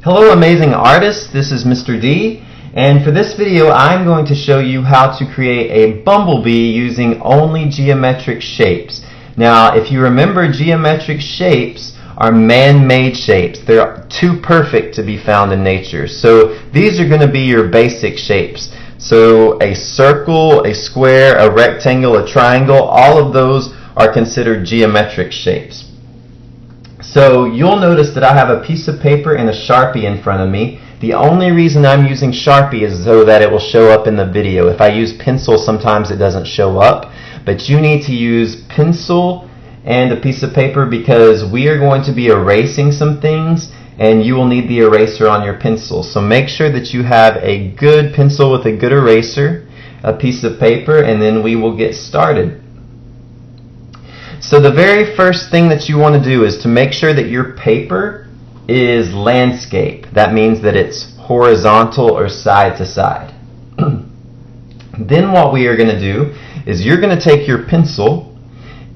Hello amazing artists, this is Mr. D, and for this video I'm going to show you how to create a bumblebee using only geometric shapes. Now if you remember, geometric shapes are man-made shapes. They're too perfect to be found in nature. So these are going to be your basic shapes. So a circle, a square, a rectangle, a triangle, all of those are considered geometric shapes. So you'll notice that I have a piece of paper and a Sharpie in front of me. The only reason I'm using Sharpie is so that it will show up in the video. If I use pencil, sometimes it doesn't show up. But you need to use pencil and a piece of paper because we are going to be erasing some things and you will need the eraser on your pencil. So make sure that you have a good pencil with a good eraser, a piece of paper, and then we will get started. So the very first thing that you want to do is to make sure that your paper is landscape. That means that it's horizontal or side to side. Then what we are going to do is you're going to take your pencil,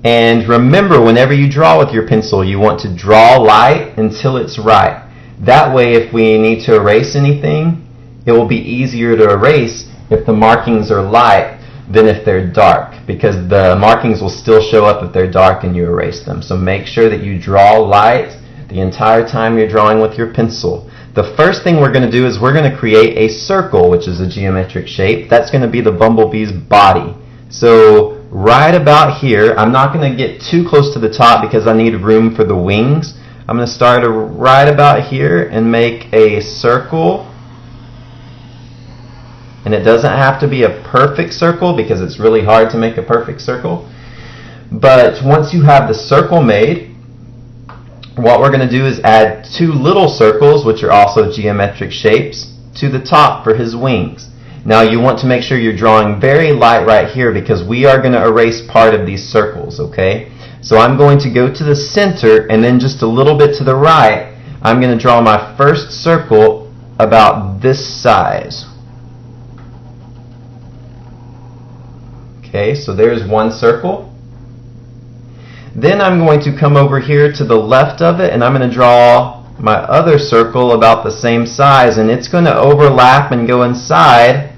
and remember, whenever you draw with your pencil, you want to draw light until it's right. That way, if we need to erase anything, it will be easier to erase if the markings are light than if they're dark, because the markings will still show up if they're dark and you erase them. So make sure that you draw light the entire time you're drawing with your pencil. The first thing we're going to do is we're going to create a circle, which is a geometric shape. That's going to be the bumblebee's body. So right about here, I'm not going to get too close to the top because I need room for the wings. I'm going to start right about here and make a circle. And it doesn't have to be a perfect circle because it's really hard to make a perfect circle. But once you have the circle made, what we're going to do is add two little circles, which are also geometric shapes, to the top for his wings. Now you want to make sure you're drawing very light right here because we are going to erase part of these circles, okay? So I'm going to go to the center, and then just a little bit to the right, I'm going to draw my first circle about this size. Okay, so there's one circle. Then I'm going to come over here to the left of it, and I'm going to draw my other circle about the same size, and it's going to overlap and go inside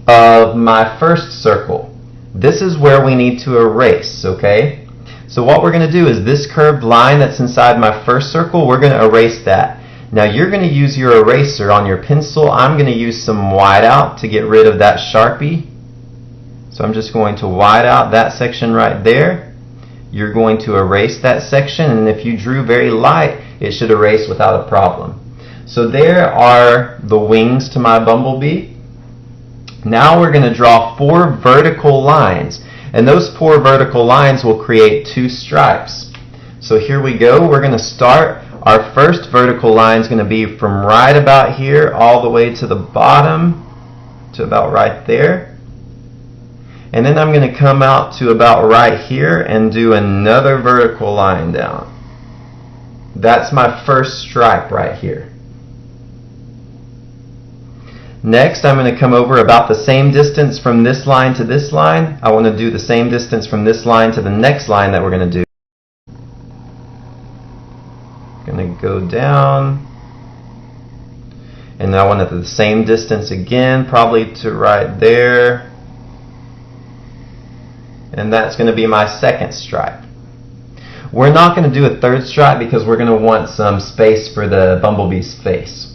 of my first circle. This is where we need to erase, okay? So what we're going to do is this curved line that's inside my first circle, we're going to erase that. Now you're going to use your eraser on your pencil. I'm going to use some whiteout to get rid of that Sharpie. So I'm just going to white out that section right there. You're going to erase that section, and if you drew very light, it should erase without a problem. So there are the wings to my bumblebee. Now we're going to draw 4 vertical lines, and those 4 vertical lines will create 2 stripes. So here we go. We're going to start. Our first vertical line is going to be from right about here all the way to the bottom to about right there. And then I'm going to come out to about right here and do another vertical line down. That's my first stripe right here. Next, I'm going to come over about the same distance from this line to this line. I want to do the same distance from this line to the next line that we're going to do. I'm going to go down. And I want it the same distance again, probably to right there. And that's going to be my second stripe. We're not going to do a third stripe because we're going to want some space for the bumblebee's face.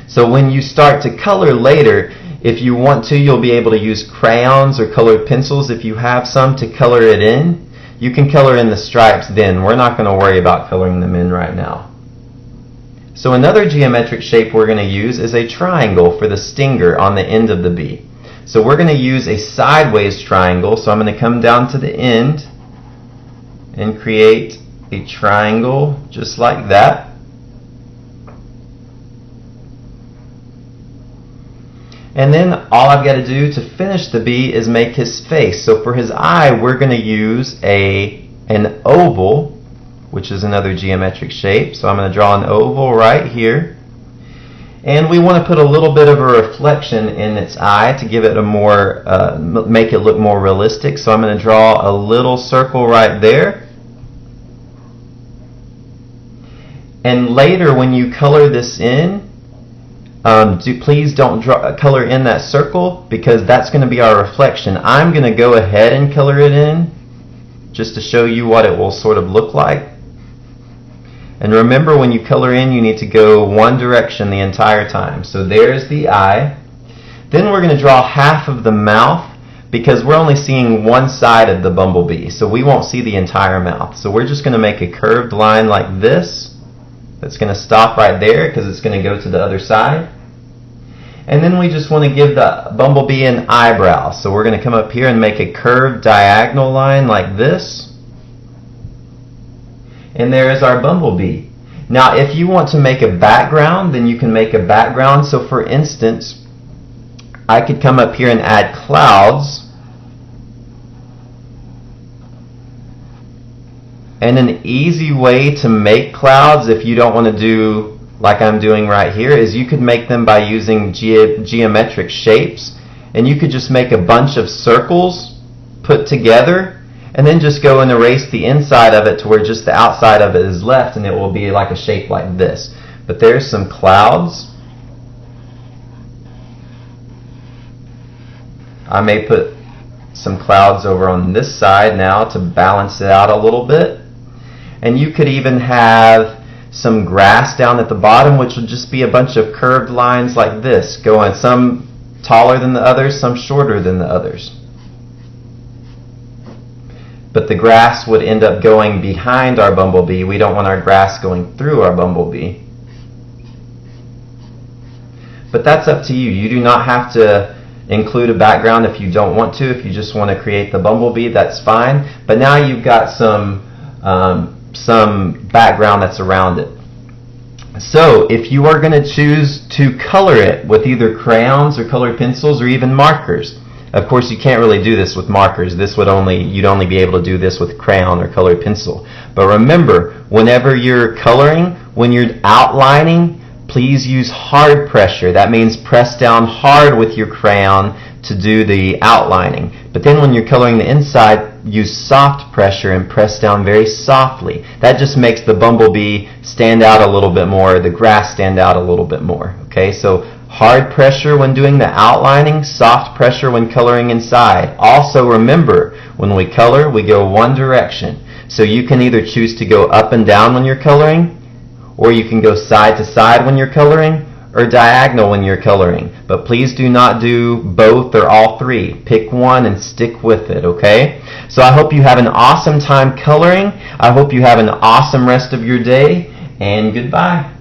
So when you start to color later, if you want to, you'll be able to use crayons or colored pencils if you have some to color it in. You can color in the stripes then. We're not going to worry about coloring them in right now. So another geometric shape we're going to use is a triangle for the stinger on the end of the bee. So we're going to use a sideways triangle. So I'm going to come down to the end and create a triangle just like that. And then all I've got to do to finish the bee is make his face. So for his eye, we're going to use an oval, which is another geometric shape. So I'm going to draw an oval right here. And we want to put a little bit of a reflection in its eye to give it a more, make it look more realistic. So I'm going to draw a little circle right there. And later when you color this in, please don't color in that circle, because that's going to be our reflection. I'm going to go ahead and color it in just to show you what it will sort of look like. And remember, when you color in, you need to go one direction the entire time. So there's the eye. Then we're going to draw half of the mouth, because we're only seeing one side of the bumblebee, so we won't see the entire mouth. So we're just going to make a curved line like this. That's going to stop right there because it's going to go to the other side. And then we just want to give the bumblebee an eyebrow. So we're going to come up here and make a curved diagonal line like this. And there is our bumblebee. Now if you want to make a background, then you can make a background. So for instance, I could come up here and add clouds. And an easy way to make clouds, if you don't want to do like I'm doing right here, is you could make them by using geometric shapes. And you could just make a bunch of circles put together, and then just go and erase the inside of it to where just the outside of it is left, and it will be like a shape like this. But there's some clouds. I may put some clouds over on this side now to balance it out a little bit. And you could even have some grass down at the bottom, which would just be a bunch of curved lines like this, going some taller than the others, some shorter than the others. But the grass would end up going behind our bumblebee. We don't want our grass going through our bumblebee. But that's up to you. You do not have to include a background if you don't want to. If you just want to create the bumblebee, that's fine. But now you've got some background that's around it. So if you are going to choose to color it with either crayons or colored pencils or even markers, of course you can't really do this with markers. You'd only be able to do this with crayon or colored pencil. But remember, whenever you're coloring, when you're outlining, please use hard pressure. That means press down hard with your crayon to do the outlining. But then when you're coloring the inside, use soft pressure and press down very softly. That just makes the bumblebee stand out a little bit more, the grass stand out a little bit more. Okay, so hard pressure when doing the outlining, soft pressure when coloring inside. Also remember, when we color, we go one direction. So you can either choose to go up and down when you're coloring, or you can go side to side when you're coloring, or diagonal when you're coloring. But please do not do both or all three. Pick one and stick with it, okay? So I hope you have an awesome time coloring. I hope you have an awesome rest of your day, and goodbye.